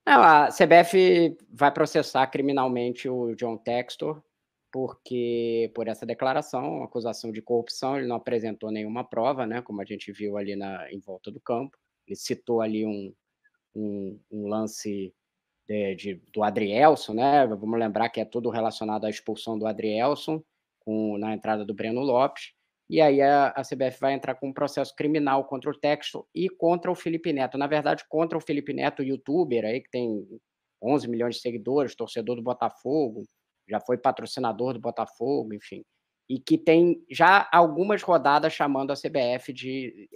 Não, a CBF vai processar criminalmente o John Textor, porque por essa declaração, acusação de corrupção, ele não apresentou nenhuma prova, né, como a gente viu ali em volta do campo. Ele citou ali um lance do Adrielson, né? Vamos lembrar que é tudo relacionado à expulsão do Adrielson na entrada do Breno Lopes. E aí a CBF vai entrar com um processo criminal contra o Textor e contra o Felipe Neto. Na verdade, contra o Felipe Neto, youtuber aí, que tem 11 milhões de seguidores, torcedor do Botafogo, já foi patrocinador do Botafogo, enfim. E que tem já algumas rodadas chamando a CBF de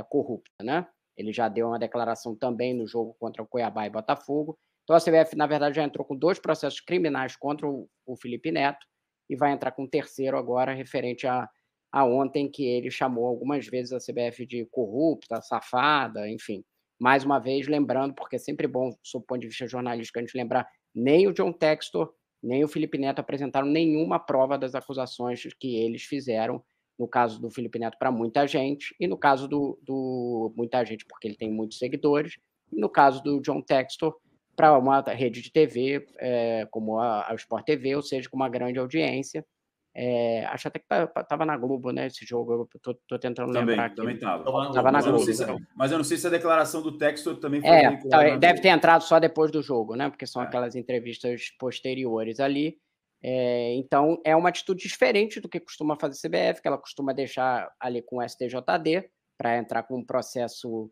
corrupta, né? Ele já deu uma declaração também no jogo contra o Cuiabá e Botafogo. Então a CBF, na verdade, já entrou com 2 processos criminais contra o Felipe Neto e vai entrar com um terceiro agora, referente a ontem, que ele chamou algumas vezes a CBF de corrupta, safada, enfim. Mais uma vez, lembrando, porque é sempre bom, sob o ponto de vista jornalístico, a gente lembrar, nem o John Textor, nem o Felipe Neto apresentaram nenhuma prova das acusações que eles fizeram, no caso do Felipe Neto, para muita gente, e no caso do muita gente, porque ele tem muitos seguidores, e no caso do John Textor, para uma rede de TV, como a Sport TV, ou seja, com uma grande audiência. Acho até que estava na Globo, né, esse jogo, eu estou tentando lembrar aqui. Também estava. Estava na Globo. Mas eu não sei se a declaração do Textor também foi veiculada. Deve ter entrado só depois do jogo, né, porque são aquelas entrevistas posteriores ali. Então, é uma atitude diferente do que costuma fazer a CBF, que ela costuma deixar ali com o STJD, para entrar com um processo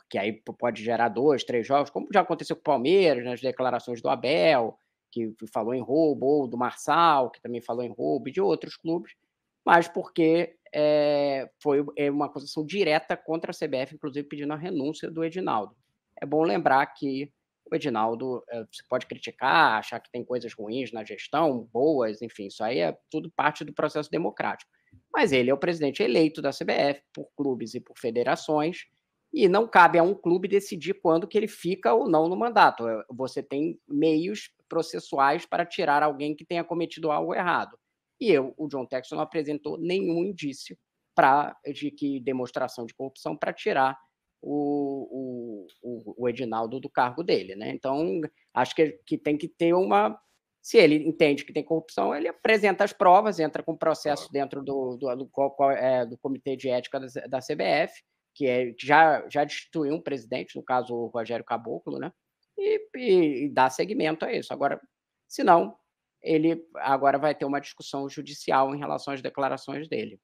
que aí pode gerar 2, 3 jogos, como já aconteceu com o Palmeiras, nas declarações do Abel, que falou em roubo, ou do Marçal, que também falou em roubo, e de outros clubes, mas porque foi uma acusação direta contra a CBF, inclusive pedindo a renúncia do Edinaldo. É bom lembrar que o Edinaldo, você pode criticar, achar que tem coisas ruins na gestão, boas, enfim, isso aí é tudo parte do processo democrático. Mas ele é o presidente eleito da CBF por clubes e por federações, e não cabe a um clube decidir quando que ele fica ou não no mandato. Você tem meios processuais para tirar alguém que tenha cometido algo errado. E o John Textor não apresentou nenhum indício de demonstração de corrupção para tirar o Edinaldo do cargo dele, né? Então, acho que tem que ter uma... Se ele entende que tem corrupção, ele apresenta as provas, entra com processo dentro do Comitê de Ética da CBF, que já destituiu um presidente, no caso o Rogério Caboclo, né? E dá seguimento a isso. Agora, se não, ele agora vai ter uma discussão judicial em relação às declarações dele.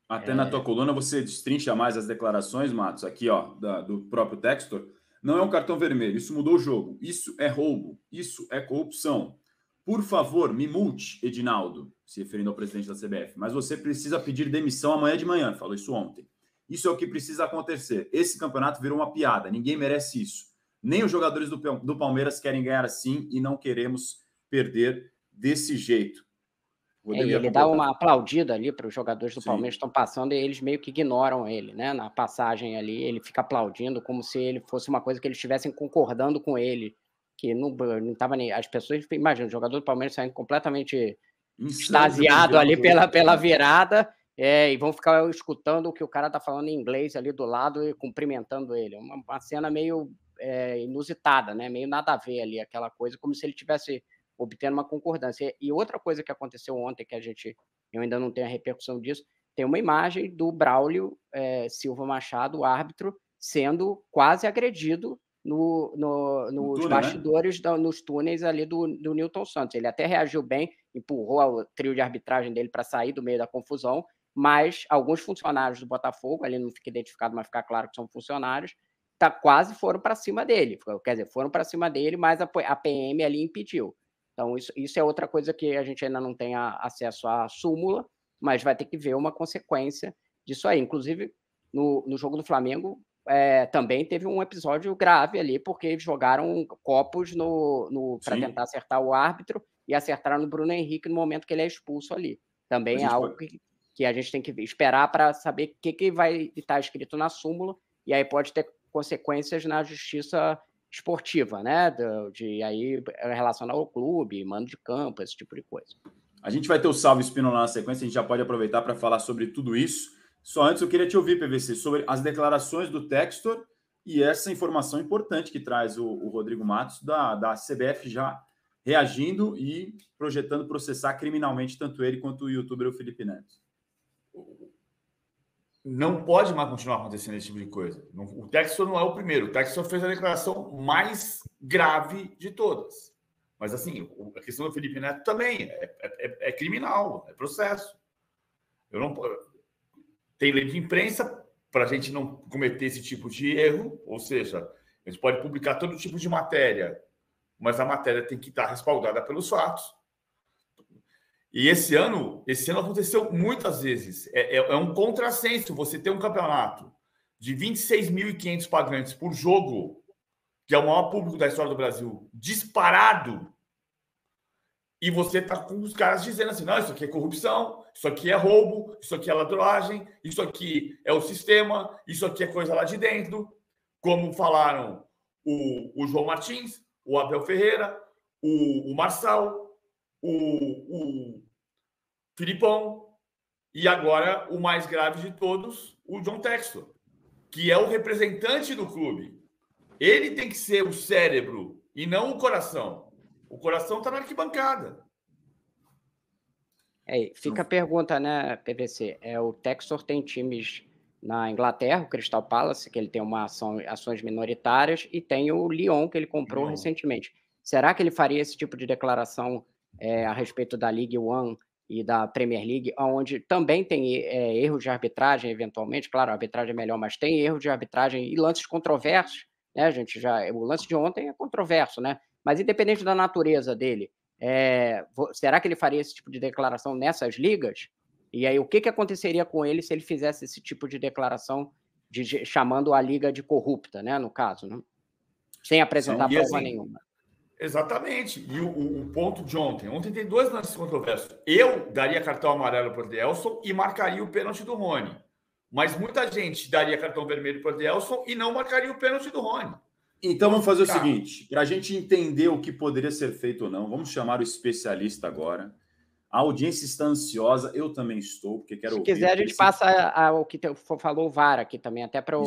Até na tua coluna você destrincha mais as declarações, Matos, aqui ó, do próprio Textor. Não é um cartão vermelho, isso mudou o jogo, isso é roubo, isso é corrupção. Por favor, me multe, Edinaldo, se referindo ao presidente da CBF, mas você precisa pedir demissão amanhã de manhã, falou isso ontem. Isso é o que precisa acontecer. Esse campeonato virou uma piada, ninguém merece isso. Nem os jogadores do Palmeiras querem ganhar assim e não queremos perder desse jeito. Ele dá uma aplaudida ali para os jogadores do Palmeiras que estão passando e eles meio que ignoram ele, né? Na passagem ali, ele fica aplaudindo como se ele fosse uma coisa que eles estivessem concordando com ele, que não estava nem... As pessoas, imagina, o jogador do Palmeiras saindo completamente extasiado ali pela virada, e vão ficar escutando o que o cara tá falando em inglês ali do lado e cumprimentando ele. Uma cena meio inusitada, né? Meio nada a ver ali, aquela coisa, como se ele tivesse obtendo uma concordância. E outra coisa que aconteceu ontem, que eu ainda não tenho a repercussão disso, tem uma imagem do Braulio Silva Machado, o árbitro, sendo quase agredido nos túnel, bastidores, né? Nos túneis ali do Nilton Santos. Ele até reagiu bem, empurrou o trio de arbitragem dele para sair do meio da confusão, mas alguns funcionários do Botafogo, ali não fica identificado, mas fica claro que são funcionários, quase foram para cima dele. Quer dizer, foram para cima dele, mas a PM ali impediu. Então, isso é outra coisa que a gente ainda não tem acesso à súmula, mas vai ter que ver uma consequência disso aí. Inclusive, no jogo do Flamengo, também teve um episódio grave ali, porque jogaram copos para tentar acertar o árbitro e acertaram no Bruno Henrique no momento que ele é expulso ali. Também é algo que a gente tem que esperar para saber o que vai estar escrito na súmula, e aí pode ter consequências na justiça esportiva, né? De aí relacionar ao clube, mando de campo, esse tipo de coisa. A gente vai ter o Salve Spínola na sequência, a gente já pode aproveitar para falar sobre tudo isso. Só antes eu queria te ouvir, PVC, sobre as declarações do Textor E essa informação importante que traz o Rodrigo Matos da CBF já reagindo e projetando processar criminalmente tanto ele quanto o youtuber o Felipe Neto. Não pode mais continuar acontecendo esse tipo de coisa. O Textor não é o primeiro. O Textor fez a declaração mais grave de todas. Mas, assim, a questão do Felipe Neto também é criminal, é processo. Tem lei de imprensa para a gente não cometer esse tipo de erro, ou seja, a gente pode publicar todo tipo de matéria, mas a matéria tem que estar respaldada pelos fatos. E esse ano aconteceu muitas vezes. É um contrassenso você ter um campeonato de 26.500 pagantes por jogo, que é o maior público da história do Brasil, disparado, e você tá com os caras dizendo assim, não, isso aqui é corrupção, isso aqui é roubo, isso aqui é ladroagem, isso aqui é o sistema, isso aqui é coisa lá de dentro, como falaram o João Martins, o Abel Ferreira, o Marçal, o Filipão e agora o mais grave de todos, o John Textor, que é o representante do clube. Ele tem que ser o cérebro e não o coração. O coração está na arquibancada. Fica a pergunta, né, PVC? O Textor tem times na Inglaterra, o Crystal Palace, que ele tem ações minoritárias, e tem o Lyon, que ele comprou recentemente. Será que ele faria esse tipo de declaração a respeito da League One e da Premier League, onde também tem erros de arbitragem, eventualmente? Claro, a arbitragem é melhor, mas tem erros de arbitragem e lances controversos, né, gente? O lance de ontem é controverso, né? Mas independente da natureza dele, será que ele faria esse tipo de declaração nessas ligas? E aí, o que aconteceria com ele se ele fizesse esse tipo de declaração chamando a liga de corrupta, né, no caso, né? Sem apresentar prova nenhuma? Exatamente. E o ponto de ontem tem 2 lances controversos. Eu daria cartão amarelo para o Edelson e marcaria o pênalti do Rony. Mas muita gente daria cartão vermelho para o Edelson e não marcaria o pênalti do Rony. Então vamos fazer o seguinte, para a gente entender o que poderia ser feito ou não, vamos chamar o especialista agora. A audiência está ansiosa, eu também estou, porque quero ouvir. Se quiser, a gente passa o que falou o VAR aqui também, até para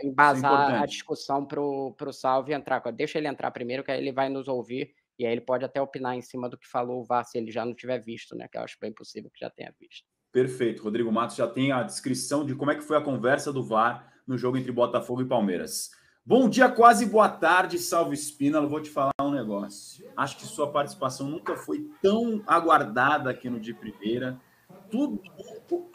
embasar a discussão para o Salve entrar. Deixa ele entrar primeiro, que aí ele vai nos ouvir, e aí ele pode até opinar em cima do que falou o VAR, se ele já não tiver visto, né? Que eu acho bem possível que já tenha visto. Perfeito, Rodrigo Matos já tem a descrição de como é que foi a conversa do VAR no jogo entre Botafogo e Palmeiras. Bom dia, quase boa tarde, Salve Espínola. Vou te falar um negócio. Acho que sua participação nunca foi tão aguardada aqui no De Primeira.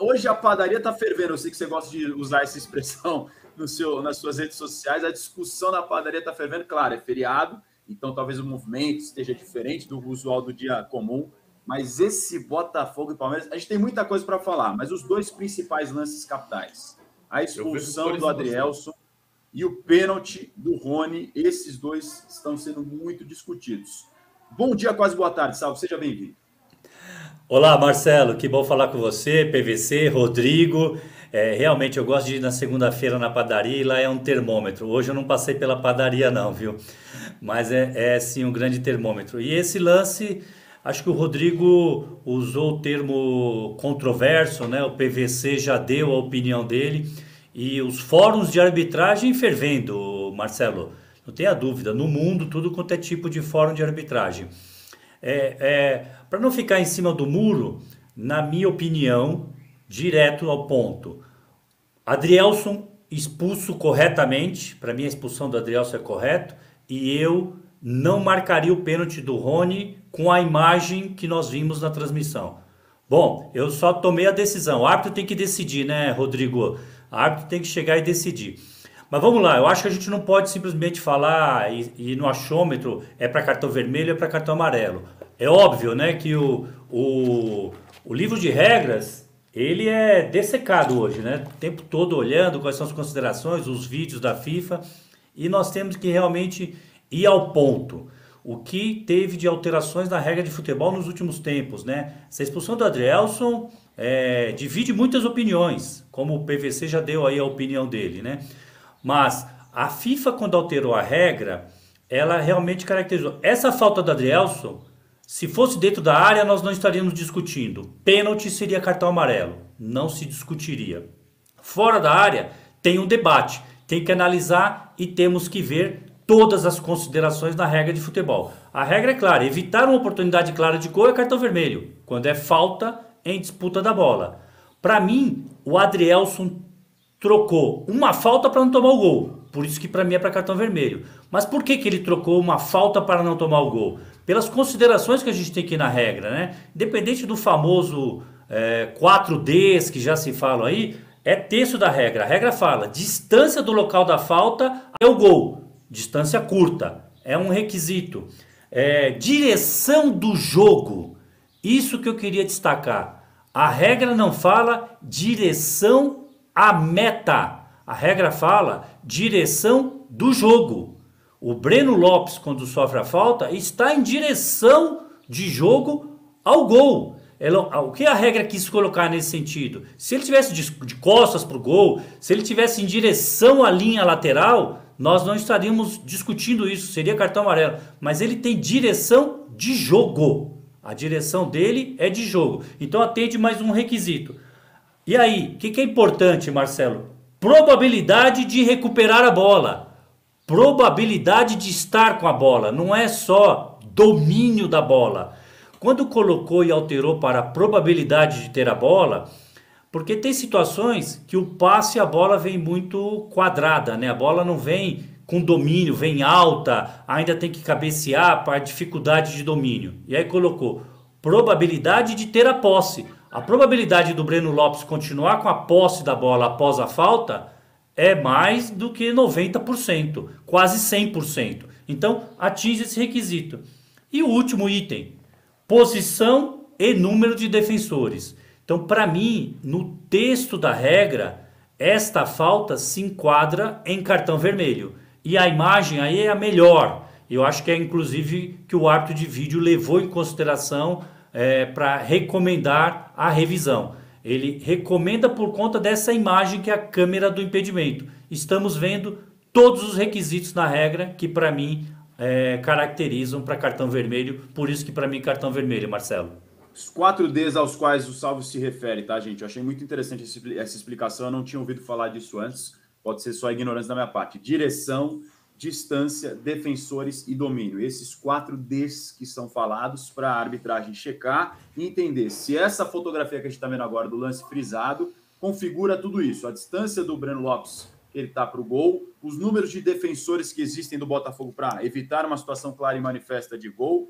Hoje a padaria está fervendo. Eu sei que você gosta de usar essa expressão nas suas redes sociais. A discussão na padaria está fervendo. Claro, é feriado, então talvez o movimento esteja diferente do usual do dia comum. Mas esse Botafogo e Palmeiras, a gente tem muita coisa para falar, mas os 2 principais lances capitais, a expulsão do Adrielson e o pênalti do Rony, esses 2 estão sendo muito discutidos. Bom dia, quase boa tarde, Salve, seja bem-vindo. Olá, Marcelo, que bom falar com você, PVC, Rodrigo. Realmente eu gosto de ir na segunda-feira na padaria e lá é um termômetro. Hoje eu não passei pela padaria não, viu? Mas é sim um grande termômetro. E esse lance, acho que o Rodrigo usou o termo controverso, né? O PVC já deu a opinião dele. E os fóruns de arbitragem fervendo, Marcelo, não tenha dúvida, no mundo tudo quanto é tipo de fórum de arbitragem. Para não ficar em cima do muro, na minha opinião, direto ao ponto, Adrielson expulso corretamente, para mim a expulsão do Adrielson é correto, e eu não marcaria o pênalti do Rony com a imagem que nós vimos na transmissão. Bom, eu só tomei a decisão, o árbitro tem que decidir, né, Rodrigo? O árbitro tem que chegar e decidir. Mas vamos lá, eu acho que a gente não pode simplesmente falar e no achômetro é para cartão vermelho, é para cartão amarelo. É óbvio, né, que o livro de regras, ele é dessecado hoje, né? O tempo todo olhando quais são as considerações, os vídeos da FIFA, e nós temos que realmente ir ao ponto. O que teve de alterações na regra de futebol nos últimos tempos, né? Essa expulsão do Adrielson divide muitas opiniões, como o PVC já deu aí a opinião dele, né? Mas a FIFA, quando alterou a regra, ela realmente caracterizou. Essa falta do Adrielson, se fosse dentro da área, nós não estaríamos discutindo. Pênalti seria cartão amarelo, não se discutiria. Fora da área, tem um debate. tem que analisar e temos que ver todas as considerações na regra de futebol. A regra é clara, evitar uma oportunidade clara de gol é cartão vermelho, quando é falta em disputa da bola. Para mim, o Adrielson trocou uma falta para não tomar o gol, por isso que para mim é para cartão vermelho. Mas por que ele trocou uma falta para não tomar o gol? Pelas considerações que a gente tem aqui na regra, né? Independente do famoso 4Ds que já se fala aí, é texto da regra. A regra fala, distância do local da falta é o gol. Distância curta, é um requisito. Direção do jogo, isso que eu queria destacar. A regra não fala direção à meta. A regra fala direção do jogo. O Breno Lopes, quando sofre a falta, está em direção de jogo ao gol. O que a regra quis colocar nesse sentido? Se ele tivesse de costas para o gol, se ele tivesse em direção à linha lateral, nós não estaríamos discutindo isso, seria cartão amarelo. Mas ele tem direção de jogo. A direção dele é de jogo. Então atende mais um requisito. E aí, o que é importante, Marcelo? Probabilidade de recuperar a bola. Probabilidade de estar com a bola. Não é só domínio da bola. Quando colocou e alterou para a probabilidade de ter a bola, porque tem situações que o passe a bola vem muito quadrada, né? A bola não vem com domínio, vem alta, ainda tem que cabecear para dificuldade de domínio. E aí colocou probabilidade de ter a posse. A probabilidade do Breno Lopes continuar com a posse da bola após a falta é mais do que 90%, quase 100%. Então atinge esse requisito. E o último item, posição e número de defensores. Então, para mim, no texto da regra, esta falta se enquadra em cartão vermelho. E a imagem aí é a melhor. Eu acho que é inclusive que o árbitro de vídeo levou em consideração para recomendar a revisão. Ele recomenda por conta dessa imagem que é a câmera do impedimento. Estamos vendo todos os requisitos na regra que para mim caracterizam para cartão vermelho. Por isso que para mim cartão vermelho, Marcelo. Os 4Ds aos quais o Salvo se refere, tá, gente? Eu achei muito interessante essa explicação, eu não tinha ouvido falar disso antes, pode ser só ignorância da minha parte. Direção, distância, defensores e domínio. Esses 4Ds que são falados para a arbitragem checar e entender se essa fotografia que a gente está vendo agora do lance frisado configura tudo isso. A distância do Breno Lopes, que ele está para o gol, os números de defensores que existem do Botafogo para evitar uma situação clara e manifesta de gol,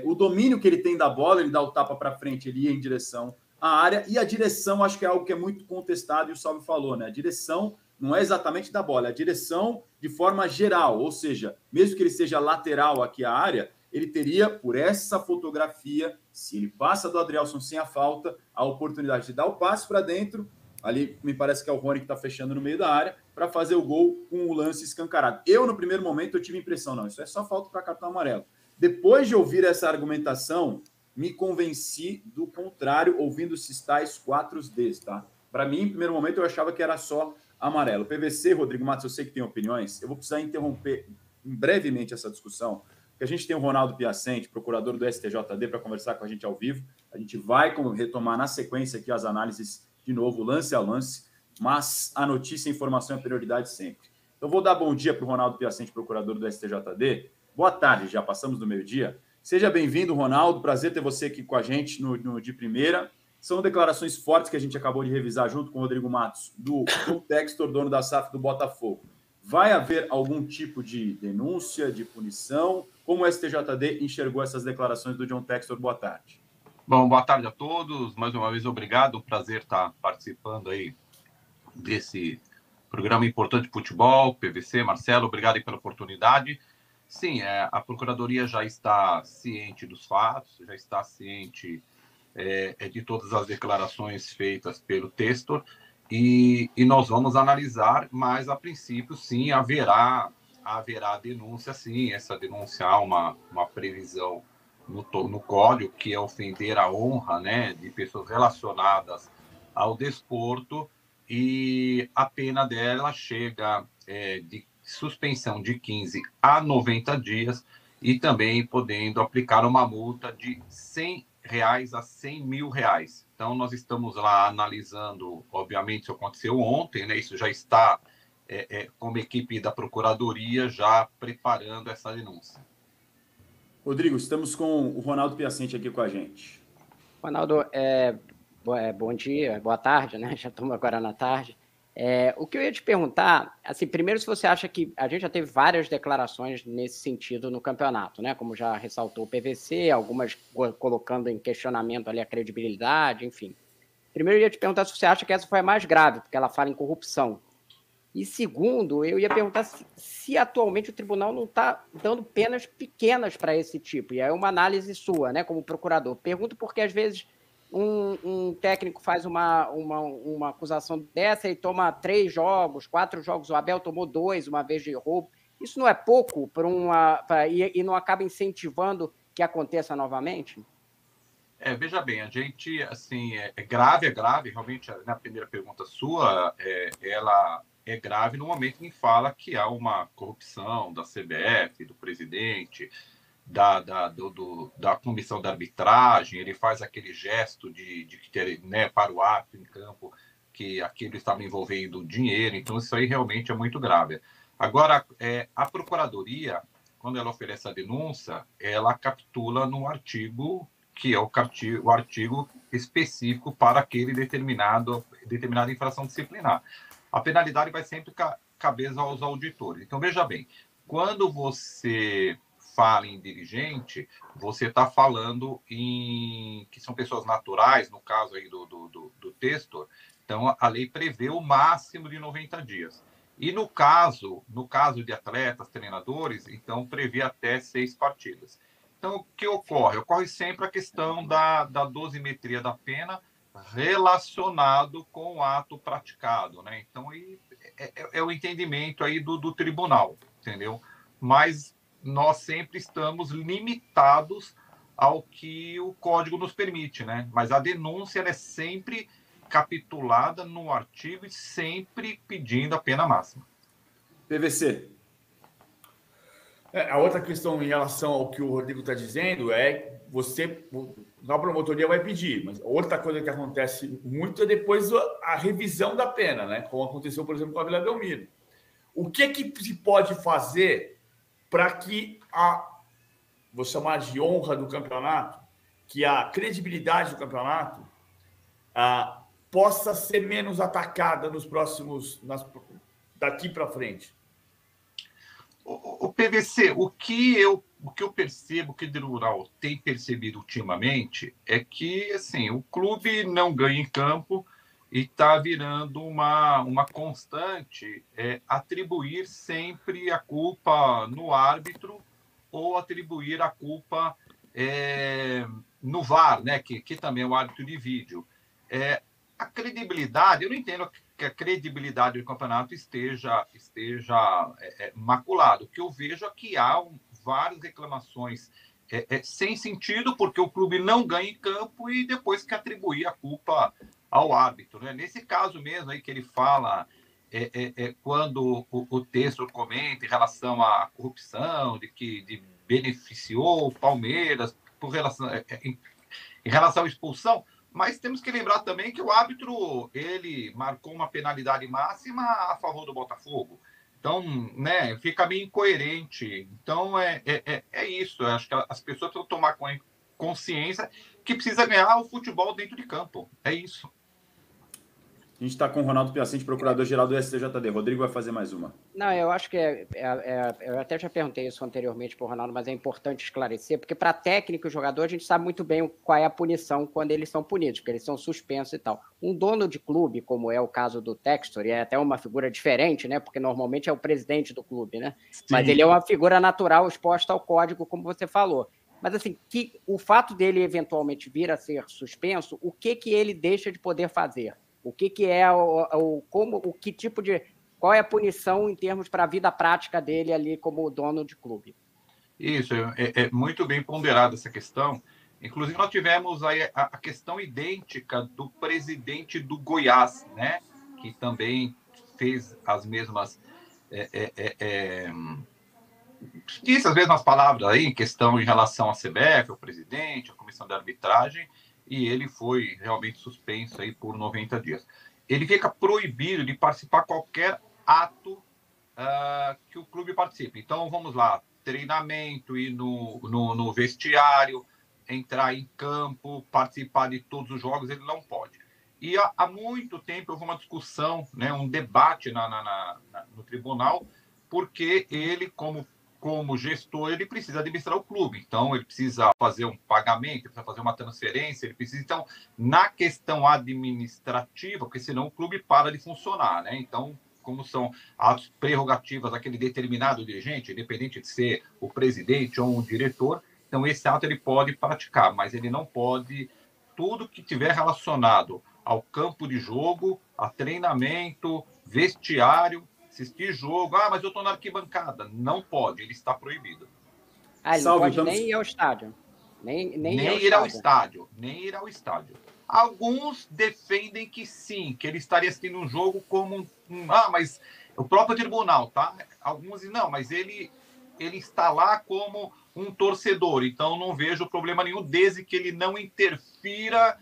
o domínio que ele tem da bola, ele dá o tapa para frente, ele ia em direção à área, e a direção acho que é algo que é muito contestado, e o Salve falou, né? A direção não é exatamente da bola, é a direção de forma geral, ou seja, mesmo que ele seja lateral aqui à área, ele teria, por essa fotografia, se ele passa do Adrielson sem a falta, a oportunidade de dar o passe para dentro, ali me parece que é o Rony que está fechando no meio da área, para fazer o gol com o lance escancarado. Eu, no primeiro momento, eu tive a impressão, não, isso é só falta para cartão amarelo. Depois de ouvir essa argumentação, me convenci do contrário, ouvindo esses tais 4Ds, tá? Para mim, em primeiro momento, eu achava que era só amarelo. PVC, Rodrigo Matos, eu sei que tem opiniões, eu vou precisar interromper brevemente essa discussão, porque a gente tem o Ronaldo Piacente, procurador do STJD, para conversar com a gente ao vivo. A gente vai retomar na sequência aqui as análises de novo, lance a lance, mas a notícia e a informação é prioridade sempre. Então, vou dar bom dia para o Ronaldo Piacente, procurador do STJD. Boa tarde, já passamos do meio-dia. Seja bem-vindo, Ronaldo. Prazer ter você aqui com a gente no de primeira. São declarações fortes que a gente acabou de revisar junto com o Rodrigo Matos, do Textor, dono da SAF do Botafogo. Vai haver algum tipo de denúncia, de punição? Como o STJD enxergou essas declarações do John Textor? Boa tarde. Bom, boa tarde a todos. Mais uma vez, obrigado. Prazer estar participando aí desse programa importante de futebol. PVC, Marcelo, obrigado aí pela oportunidade. Sim, a Procuradoria já está ciente dos fatos, já está ciente de todas as declarações feitas pelo Textor e nós vamos analisar, mas a princípio, sim, haverá denúncia, sim. Essa denúncia há uma previsão no Código, que é ofender a honra, né, de pessoas relacionadas ao desporto, e a pena dela chega de suspensão de 15 a 90 dias e também podendo aplicar uma multa de R$ 100 a R$100 mil. Então, nós estamos lá analisando, obviamente, isso aconteceu ontem, né? Isso já está como equipe da Procuradoria, já preparando essa denúncia. Rodrigo, estamos com o Ronaldo Piacente aqui com a gente. Ronaldo, bom dia, boa tarde, né? Já estamos agora na tarde. O que eu ia te perguntar, assim, primeiro, se você acha que a gente já teve várias declarações nesse sentido no campeonato, né? Como já ressaltou o PVC, algumas colocando em questionamento ali a credibilidade, enfim. Primeiro, eu ia te perguntar se você acha que essa foi a mais grave, porque ela fala em corrupção. E segundo, eu ia perguntar se atualmente o tribunal não está dando penas pequenas para esse tipo. E aí é uma análise sua, né, como procurador. Pergunto porque, às vezes, um técnico faz uma acusação dessa e toma 3 jogos, 4 jogos. O Abel tomou 2 uma vez de roubo. Isso não é pouco e não acaba incentivando que aconteça novamente? Veja bem, a gente, assim, é grave, realmente, na primeira pergunta sua, ela é grave no momento em que fala que há uma corrupção da CBF, do presidente, da comissão de arbitragem. Ele faz aquele gesto de ter, né, para o árbitro em campo, que aquilo estava envolvendo dinheiro. Então, isso aí realmente é muito grave. Agora, a Procuradoria, quando ela oferece a denúncia, ela capitula no artigo, que é o artigo específico para aquele determinada infração disciplinar. A penalidade vai sempre caber aos auditores. Então, veja bem, quando você fala em dirigente, você está falando que são pessoas naturais, no caso aí do texto. Então, a lei prevê o máximo de 90 dias. E no caso de atletas, treinadores, então prevê até 6 partidas. Então, o que ocorre? Ocorre sempre a questão da dosimetria da pena relacionado com o ato praticado, né? Então, é o entendimento aí do tribunal, entendeu? Mas nós sempre estamos limitados ao que o código nos permite, né? Mas a denúncia ela é sempre capitulada no artigo e sempre pedindo a pena máxima. PVC. A outra questão em relação ao que o Rodrigo está dizendo é a promotoria vai pedir, mas outra coisa que acontece muito é depois a revisão da pena, né? Como aconteceu, por exemplo, com a Vila Belmiro. O que se pode fazer para que vou chamar de honra do campeonato, que a credibilidade do campeonato possa ser menos atacada daqui para frente? O PVC, o que eu percebo que o tribunal tem percebido ultimamente é que, assim, o clube não ganha em campo e está virando uma constante atribuir sempre a culpa no árbitro ou atribuir a culpa no VAR, né, que também é o árbitro de vídeo. A credibilidade, eu não entendo que a credibilidade do campeonato esteja maculada. O que eu vejo é que há várias reclamações sem sentido, porque o clube não ganha em campo e depois que atribuir a culpa ao árbitro, né? Nesse caso mesmo aí que ele fala, quando o texto comenta em relação à corrupção, de beneficiou o Palmeiras em relação à expulsão. Mas temos que lembrar também que o árbitro, ele marcou uma penalidade máxima a favor do Botafogo. Então, né, fica meio incoerente. Então, é isso. Eu acho que as pessoas precisam tomar consciência que precisa ganhar o futebol dentro de campo. É isso. A gente está com o Ronaldo Piacente, procurador-geral do STJD. Rodrigo vai fazer mais uma. Não, eu acho que eu até já perguntei isso anteriormente para o Ronaldo, mas é importante esclarecer, porque para técnico e jogador a gente sabe muito bem qual é a punição quando eles são punidos, porque eles são suspensos e tal. Um dono de clube, como é o caso do Textor, e é até uma figura diferente, né? Porque normalmente é o presidente do clube, né? Sim. Mas ele é uma figura natural exposta ao código, como você falou. Mas, assim, o fato dele eventualmente vir a ser suspenso, o que ele deixa de poder fazer? O que é qual é a punição em termos para a vida prática dele ali como dono de clube? Isso, é muito bem ponderada essa questão. Inclusive, nós tivemos aí a questão idêntica do presidente do Goiás, né? Que também fez as mesmas... disse as mesmas palavras aí, em questão em relação à CBF, ao presidente, à comissão de arbitragem, e ele foi realmente suspenso aí por 90 dias. Ele fica proibido de participar qualquer ato que o clube participe. Então, vamos lá, treinamento, ir no vestiário, entrar em campo, participar de todos os jogos, ele não pode. E há muito tempo houve uma discussão, né, um debate no tribunal, porque ele, como gestor, ele precisa administrar o clube. Então, ele precisa fazer um pagamento, precisa fazer uma transferência, ele precisa... Então, na questão administrativa, porque senão o clube para de funcionar, né? Então, como são as prerrogativas daquele determinado dirigente, independente de ser o presidente ou um diretor, então esse ato ele pode praticar, mas ele não pode... Tudo que tiver relacionado ao campo de jogo, a treinamento, vestiário, assistir jogo. Ah, mas eu estou na arquibancada. Não pode, ele está proibido. Ele não pode nem ir ao estádio. Nem ir ao estádio. Nem ir ao estádio. Alguns defendem que sim, que ele estaria assistindo um jogo como mas o próprio tribunal, tá? Alguns dizem, não, mas ele está lá como um torcedor, então não vejo problema nenhum, desde que ele não interfira,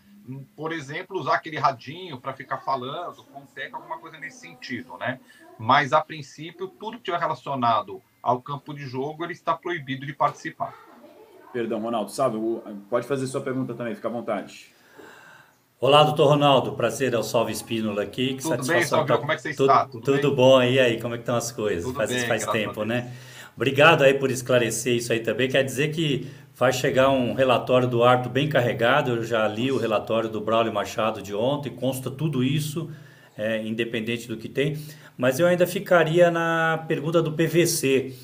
por exemplo, usar aquele radinho para ficar falando, consegue alguma coisa nesse sentido, né? Mas, a princípio, tudo que tiver relacionado ao campo de jogo, ele está proibido de participar. Perdão, Ronaldo, sabe? Pode fazer sua pergunta também, fica à vontade. Olá, doutor Ronaldo, prazer, é o Salve Espínola aqui. Que tudo bem, Salve, como é que você está? Tudo bom, e aí, como é que estão as coisas? Tudo faz tempo, né? Obrigado aí por esclarecer isso aí também, quer dizer que vai chegar um relatório do Arthur bem carregado, eu já li o relatório do Braulio Machado de ontem, consta tudo isso, independente do que tem, mas eu ainda ficaria na pergunta do PVC.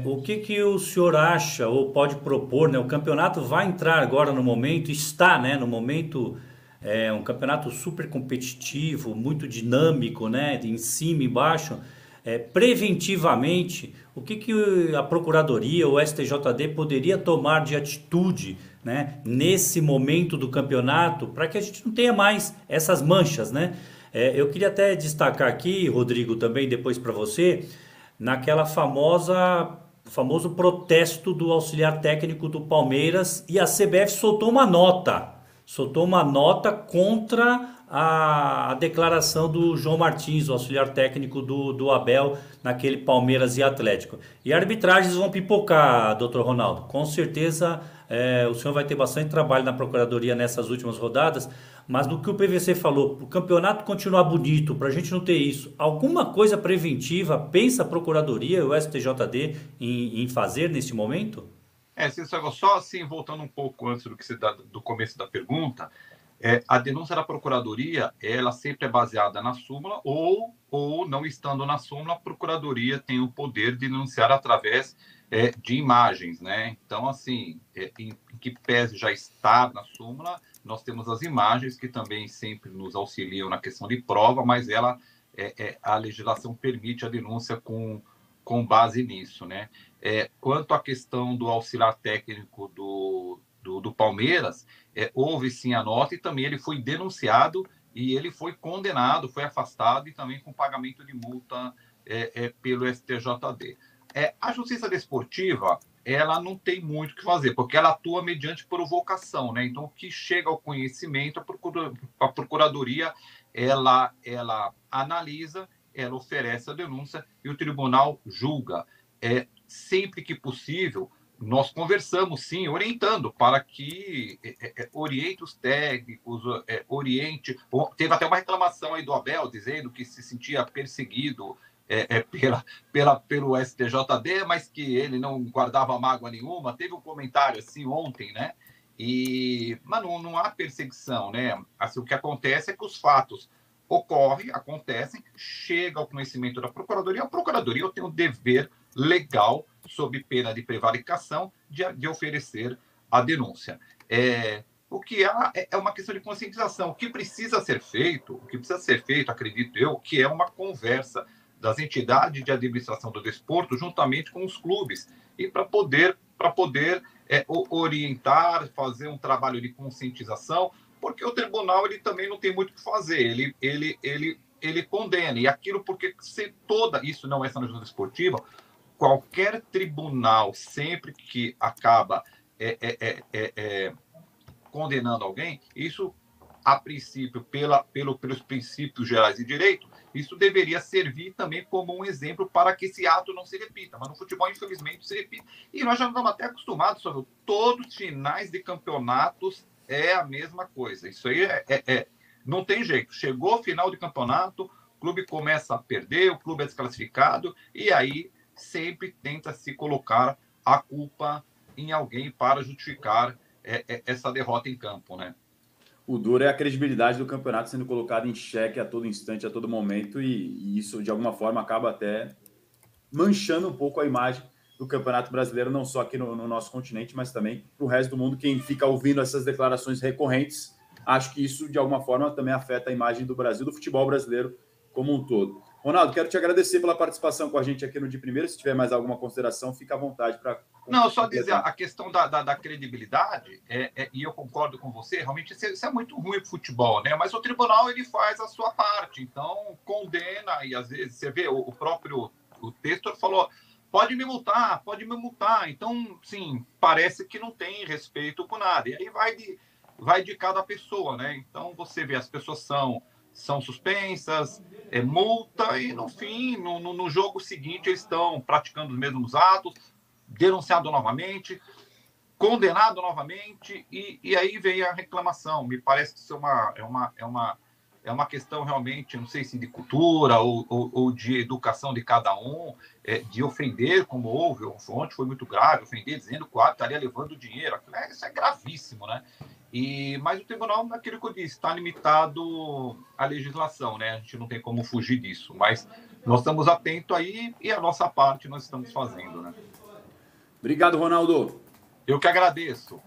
O que o senhor acha ou pode propor, né? O campeonato vai entrar agora no momento, está, né, no momento... um campeonato super competitivo, muito dinâmico, né? Em cima e embaixo. Preventivamente, o que a Procuradoria ou o STJD poderia tomar de atitude, né? Nesse momento do campeonato, para que a gente não tenha mais essas manchas, né? Eu queria até destacar aqui, Rodrigo, também depois para você, naquela famoso protesto do auxiliar técnico do Palmeiras, e a CBF soltou uma nota contra a declaração do João Martins, o auxiliar técnico do Abel, naquele Palmeiras e Atlético. E arbitragens vão pipocar, doutor Ronaldo. Com certeza o senhor vai ter bastante trabalho na Procuradoria nessas últimas rodadas, mas do que o PVC falou, o campeonato continuar bonito, para a gente não ter isso, alguma coisa preventiva pensa a Procuradoria e o STJD em fazer nesse momento? Só assim, voltando um pouco antes do começo da pergunta, a denúncia da Procuradoria, ela sempre é baseada na súmula ou não estando na súmula, a Procuradoria tem o poder de denunciar através de imagens, né? Então, assim, em que pese já estar na súmula, nós temos as imagens que também sempre nos auxiliam na questão de prova, mas a legislação permite a denúncia com base nisso, né? Quanto à questão do auxiliar técnico do Palmeiras, houve sim a nota e também ele foi denunciado e ele foi condenado, foi afastado e também com pagamento de multa pelo STJD. A Justiça Desportiva, ela não tem muito o que fazer, porque ela atua mediante provocação, né? Então, o que chega ao conhecimento, a Procuradoria, ela analisa, ela oferece a denúncia e o tribunal julga. Sempre que possível, nós conversamos, sim, orientando para que oriente os técnicos, oriente... Teve até uma reclamação aí do Abel, dizendo que se sentia perseguido pelo STJD, mas que ele não guardava mágoa nenhuma. Teve um comentário assim ontem, né? Mas não há perseguição, né? Assim, o que acontece é que os fatos acontecem, chega ao conhecimento da Procuradoria. A Procuradoria tem o dever legal, sob pena de prevaricação, de oferecer a denúncia. O que há é uma questão de conscientização. O que precisa ser feito, acredito eu, que é uma conversa das entidades de administração do desporto juntamente com os clubes, e para poder orientar, fazer um trabalho de conscientização, porque o tribunal ele também não tem muito o que fazer, ele condena, e aquilo porque isso não é só na justiça esportiva, qualquer tribunal, sempre que acaba condenando alguém, isso a princípio, pelos princípios gerais de direito, isso deveria servir também como um exemplo para que esse ato não se repita. Mas no futebol, infelizmente, se repite. E nós já estamos até acostumados, sobre todos os finais de campeonatos é a mesma coisa. Isso aí não tem jeito. Chegou o final de campeonato, o clube começa a perder, o clube é desclassificado, e aí sempre tenta se colocar a culpa em alguém para justificar essa derrota em campo, né? O duro é a credibilidade do campeonato sendo colocada em xeque a todo instante, a todo momento, e isso, de alguma forma, acaba até manchando um pouco a imagem do Campeonato Brasileiro, não só aqui no nosso continente, mas também para o resto do mundo. Quem fica ouvindo essas declarações recorrentes, acho que isso, de alguma forma, também afeta a imagem do Brasil, do futebol brasileiro como um todo. Ronaldo, quero te agradecer pela participação com a gente aqui no De Primeiro. Se tiver mais alguma consideração, fica à vontade para... Não, só dizer, a questão da credibilidade, e eu concordo com você, realmente isso é muito ruim para o futebol, né? Mas o tribunal, ele faz a sua parte, então condena, e às vezes, você vê, o texto falou, pode me multar, então, sim, parece que não tem respeito por nada, e aí vai de cada pessoa, né? Então, você vê, as pessoas são suspensas, multa, e no fim, no jogo seguinte, eles estão praticando os mesmos atos, denunciado novamente, condenado novamente, e aí vem a reclamação. Me parece que isso é uma questão realmente, não sei se de cultura ou de educação de cada um, de ofender, como houve, ontem foi muito grave, ofender dizendo que o árbitro estaria levando dinheiro. Isso é gravíssimo, né? Mas o tribunal, naquilo que eu disse, está limitado à legislação, né? A gente não tem como fugir disso, mas nós estamos atentos aí e a nossa parte nós estamos fazendo, né? Obrigado, Ronaldo. Eu que agradeço.